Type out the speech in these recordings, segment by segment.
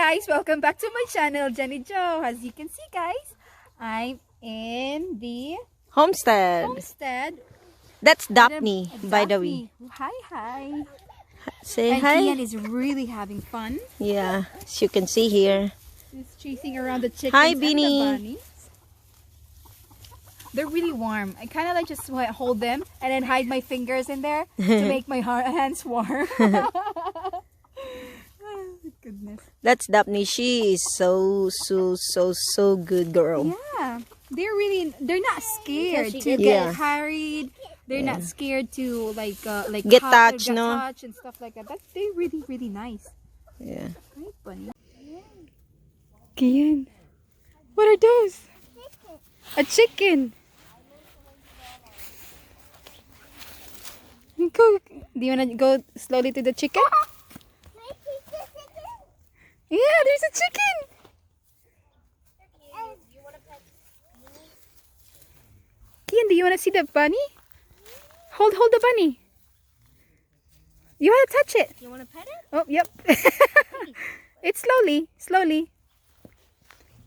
guys, welcome back to my channel, Jenny Joe. As you can see guys, I'm in the homestead. That's Daphne, by the way. Hi. Say and hi. Kian is really having fun. Yeah, as you can see here. He's chasing around the chickens Hi, and the Beanie. bunnies. They're really warm. I kind of like just hold them and then hide my fingers in there to make my hands warm. Goodness. That's Daphne. She is so good girl. Yeah. They're not scared to Yeah. get carried. They're not scared to like Get touch, touched, no? touch and stuff like that. They're really nice. Yeah. Right, bunny. Kian, what are those? A chicken. Go. Do you wanna go slowly to the chicken? Yeah, there's a chicken. Kian, do you wanna see the bunny? Hold the bunny. You wanna touch it? You want to pet it? Oh, yep. It's slowly.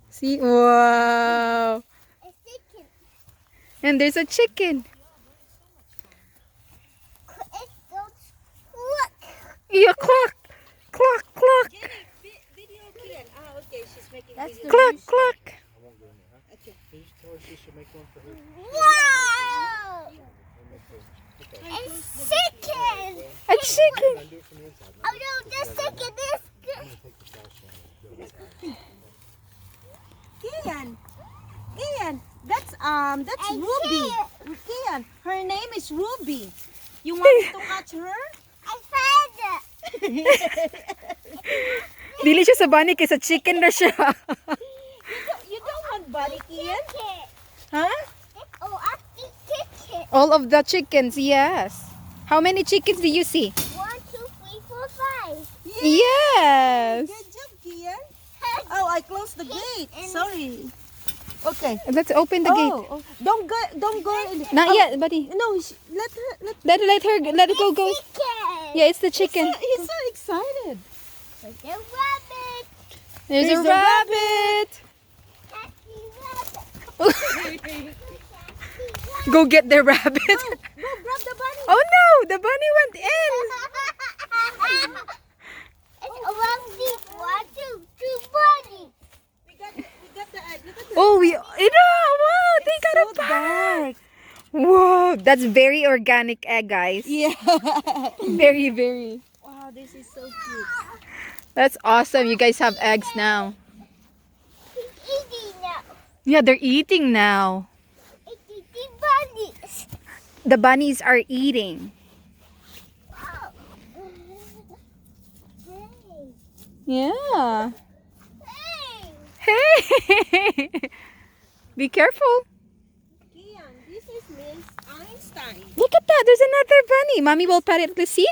See? Wow. And there's a chicken. Yeah, cluck. Video Kian. Ah, okay. She's making That's video. Cluck. Okay. Can you tell her she should make one for her? Wow! A chicken! A chicken. Do it from the inside. Oh no, this chicken is good. Take the trash can. Kian, that's Ruby. Kian, her name is Ruby. You want to catch her? I found it. Dili siya sa bunny kaysa chicken na siya. You don't want bunny, Kian? Chicken. Huh? Oh, I see chicken. All of the chickens, yes. How many chickens do you see? 1, 2, 3, 4, 5. Yes. Good job, Kian. Oh, I closed the gate. Sorry. Okay. Let's open the gate. Oh, don't go in. Not yet, buddy. No, let Let it go. Chicken. Yeah, it's the chicken. He's so excited. There's a rabbit. There's a There's a rabbit. That's the rabbit. Go get the rabbit. Go grab the bunny. Oh no, the bunny went in. It's around these 1, 2, 2 bunnies. We got the egg. Look at Oh, wow, they got a so bag. dark. Whoa, that's very organic egg, guys. Yeah. Very. Wow, this is so cute. That's awesome. You guys have eggs now. He's eating now. Yeah, they're eating now. It's eating bunnies. The bunnies are eating. Wow. Yeah. Hey. Hey. Be careful. Kian, this is Miss Einstein. Look at that. There's another bunny. Mommy will pet it. Let's see.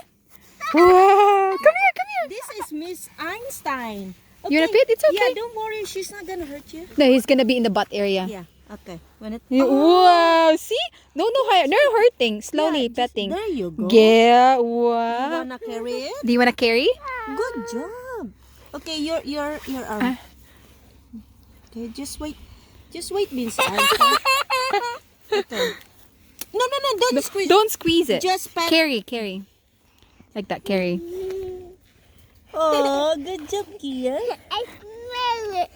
Whoa. Come here. This is Miss Einstein. You wanna pet? It's okay. Yeah, don't worry. She's not gonna hurt you. No, he's gonna be in the butt area. Yeah. Okay. When it. Wow. See? No hurting. Slowly Yeah, just- petting. There you go. Yeah. You Wow. wanna carry it? Do you wanna carry? Good job. Okay, your arm. Okay, just wait, Miss Einstein. Okay. No, don't squeeze. Don't squeeze it. Just pat. Carry. Like that, carry. Oh, good job, Kian. I smell it.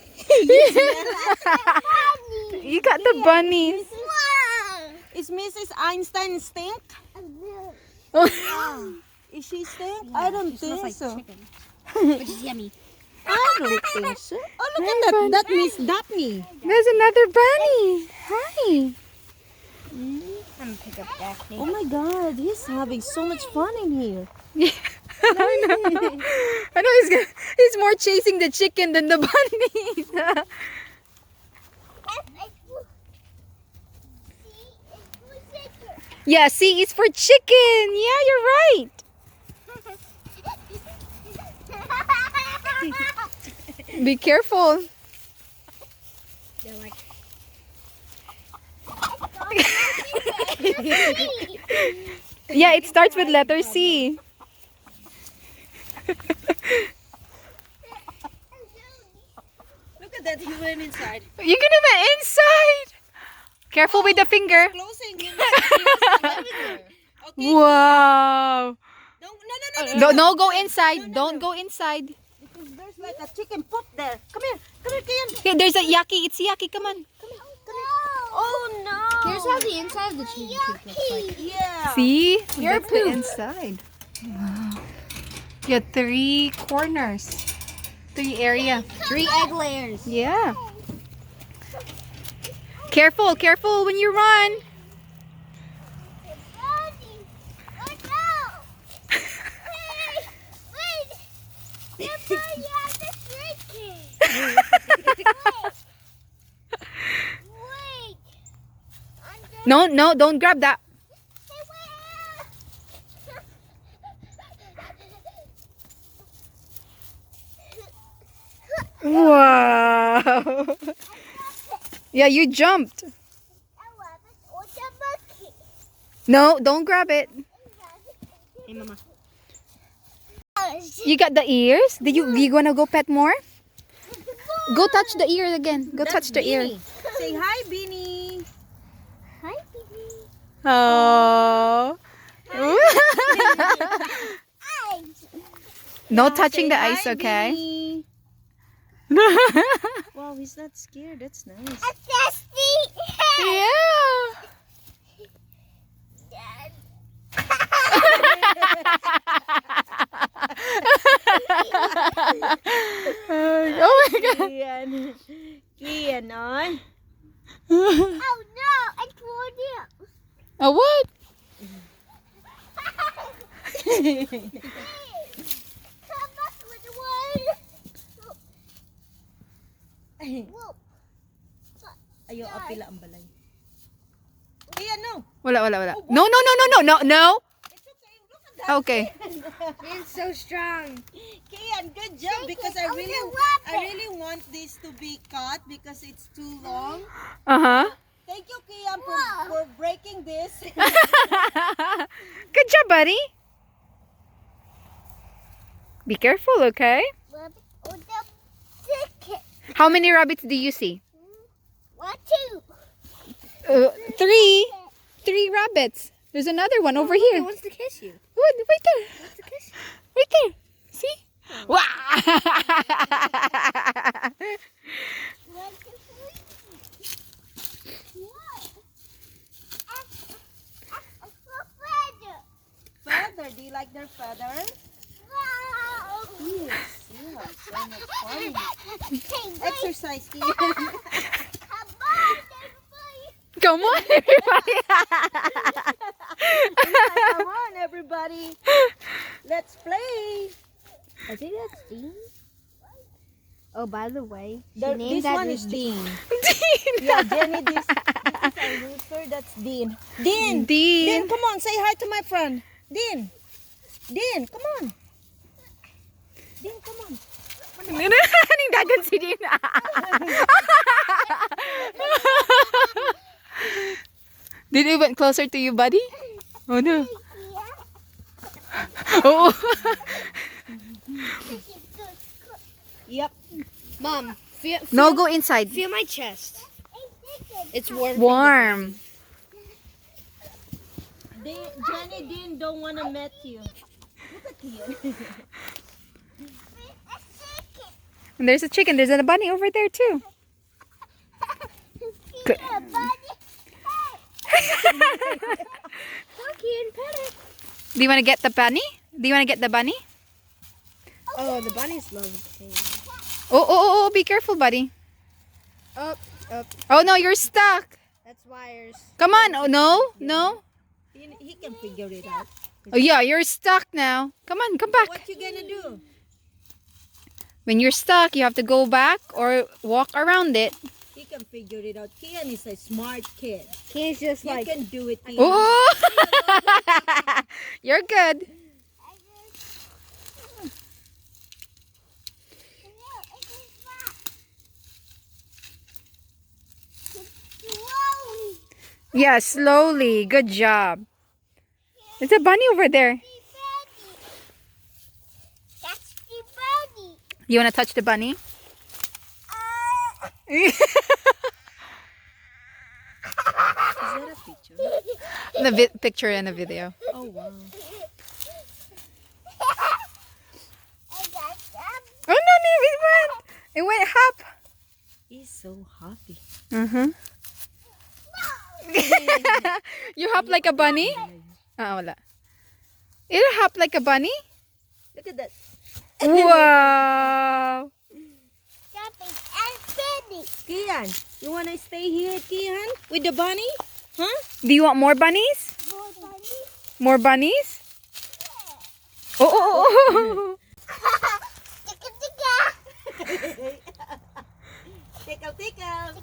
You got the bunnies. Wow. Is Mrs. Einstein stink? Is she stink? I don't think so. Which is yummy. I don't think so. Oh, look at that. That Miss Daphne. There's another bunny. Hi. I'm gonna pick up Daphne. Oh my God, he's having so much fun in here. I know he's more chasing the chicken than the bunnies. Yeah, see, it's for chicken. Yeah, you're right. Be careful. They're like, Yeah, it starts with letter C. that he went inside. You're gonna be inside. Careful with the finger. Closing. He was everywhere. Okay. Wow. No, No, go inside. Don't go inside. Because there's like a chicken poop there. Come here, Kian. Here, there's a yaki. It's yaki. Come on. Oh no. Here's how the inside of the chicken coop looks like. Yeah. See? Your That's the poop. inside. Wow. You have 3 corners. 3 area. 3 egg layers. Yeah. Careful, careful when you run. No, no, don't grab that. Wow. Yeah, you jumped. No, don't grab it. Hey, Mama. You got the ears? Did you gonna go pet more? Go touch the ear again. Go touch the ear. Beanie. Say hi, Beanie. Hi, baby. Oh. No touching Say the hi, eyes, okay? Beanie. Wow, he's not scared. That's nice. Yeah. Oh my god. Kian. Kian, on. Oh no, I told you. A what? Come back with one. Whoa. Ayaw, apila ang balay. Kian, no. Wala, wala, wala. No, no, no, no, no, no, no. It's okay. Look at that. Okay. It's so strong. Kian, good job because I really want this to be cut because it's too long. Uh-huh. Thank you, Kian, for breaking this. Good job, buddy. Be careful, okay? How many rabbits do you see? 1, 3. 3 rabbits. There's another one over here. wants to kiss you. What? Right there. Right there. See? Wow. Feather, do you like their feathers? Yes, you have so much fun. Exercise, Kian. Come on, everybody. Come on, everybody. Let's play. I think that's Dean. Oh, by the way, This one is Dean. Yeah, Jenny, this is a rooster. That's Dean. Dean, Dean. come on, say hi to my friend. Dean, come on. Dean, come on. Anong dagan si Dean? Did it went closer to you, buddy? Oh no. Oh. Yep. Mom, feel No, go inside. my chest. It's warm. Warm. Jenny, Dean don't want to meet you. Look at you. And there's a chicken. There's a bunny over there too. Good. Do you want to get the bunny? Do you want to get the bunny? Oh, the bunnies love it. Oh, oh, oh, oh, be careful, buddy. Up. Oh no, you're stuck. That's wires. Come on. Oh no, no. He can figure it out. Oh yeah, you're stuck now. Come on, come back. What you gonna do? When you're stuck, you have to go back or walk around it. He can figure it out. Kian is a smart kid. He's just You like can do it, Kian. Oh, you're good. Yeah, slowly. Good job. There's a bunny over there. That's the bunny. You want to touch the bunny? that a picture? The picture and the video. Oh wow. Oh no, Neve, it went. It went hop. He's so happy. Mm-hmm. You hop like a bunny? Ah, wala. You hop like a bunny? Look at that. Wow. Kian, you wanna stay here, Kian, with the bunny? Huh? Do you want more bunnies? More bunnies? Oh, oh, oh. Tickle, tickle.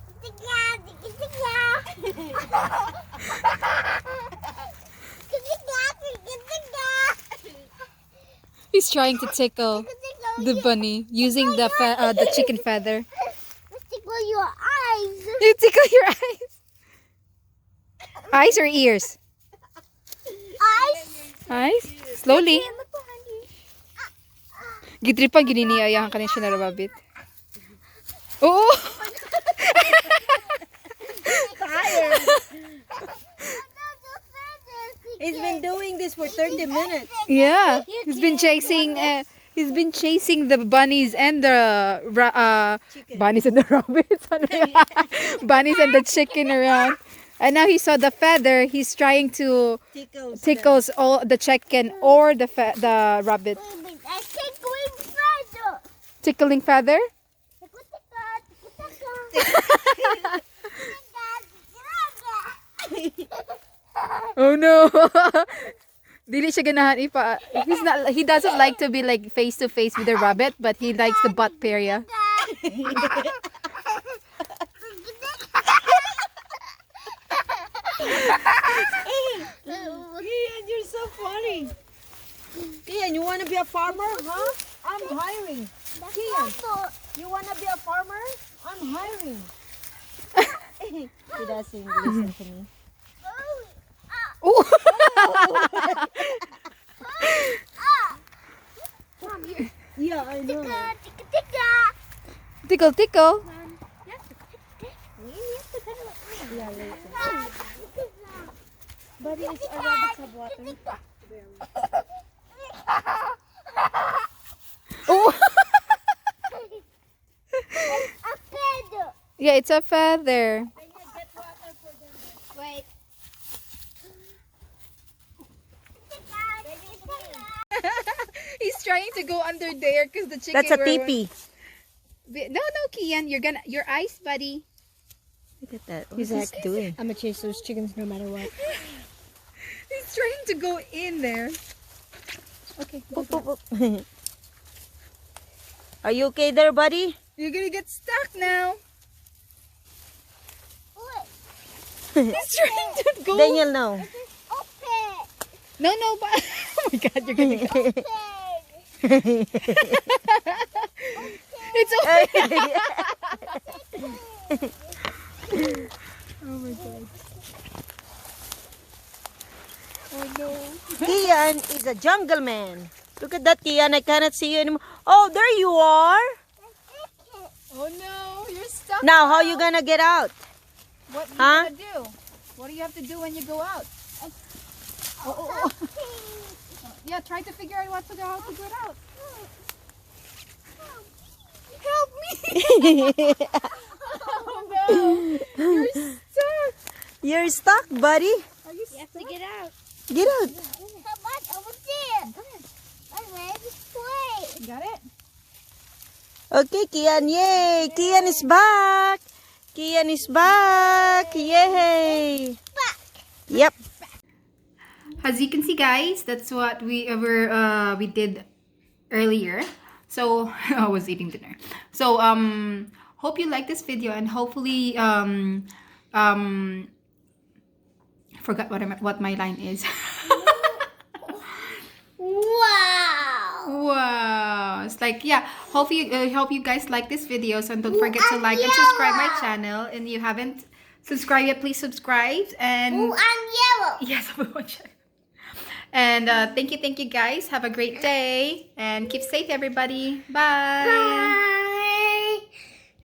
He's trying to tickle the bunny using the chicken feather. Tickle your eyes. You tickle your eyes. Eyes or ears? Eyes. Eyes? Slowly. Look behind you. Gitripa, gininiyayahan ka niya siya na rababit. Oo! He's been doing this for 30 minutes. Yeah. He's been chasing the bunnies and the bunnies and the rabbits. Ano yan? Bunnies and the chicken around. And now he saw the feather. He's trying to tickles all the chicken or the rabbit. I can't go in further. Tickling feather? Oh no. Dili siya ganahan ipa. He doesn't like to be like face to face with the rabbit, but he likes the butt area. Kian, you're so funny. Kian, you wanna be a farmer, huh? I'm hiring. Kian, you wanna be a farmer? I'm hiring. He doesn't listen to me. Oh. Yeah, I know. Tickle, tickle. Yeah, later. But it's a rabbit sa water. Oh. Yeah, it's a feather. Wait. He's trying to go under there because the chicken. That's a were- teepee. No, Kian, your eyes, buddy. Look at that. What's that doing? I'm gonna chase those chickens no matter what. He's trying to go in there. Okay. Boop, boop, boop. Are you okay there, buddy? You're gonna get stuck now. He's trying to go. Daniel, no. No, but oh my God, you're gonna go. It's okay. Oh my God. Oh no. Kian is a jungle man. Look at that, Kian. I cannot see you anymore. Oh, there you are. Oh no, you're stuck. Now, how you gonna get out? What are you Huh? gonna do? What do you have to do when you go out? Yeah, try to figure out how to get out. Help me! Oh no! You're stuck! You're stuck, buddy. Are you You have to get out. Get out. Come on, over there. I'm ready to play. got it? Okay, Kian. Yay! Kian is back. Kian is back. Yay! Yep. As you can see, guys, that's what we did earlier. So I was eating dinner. So hope you like this video, and hopefully forgot what my line is. Wow. Wow, it's like, yeah, hope you guys like this video. So don't forget to like and subscribe my channel, and you haven't subscribed yet, please subscribe. And Blue and yellow. yes, and thank you guys, have a great day and keep safe, everybody. Bye. Bye.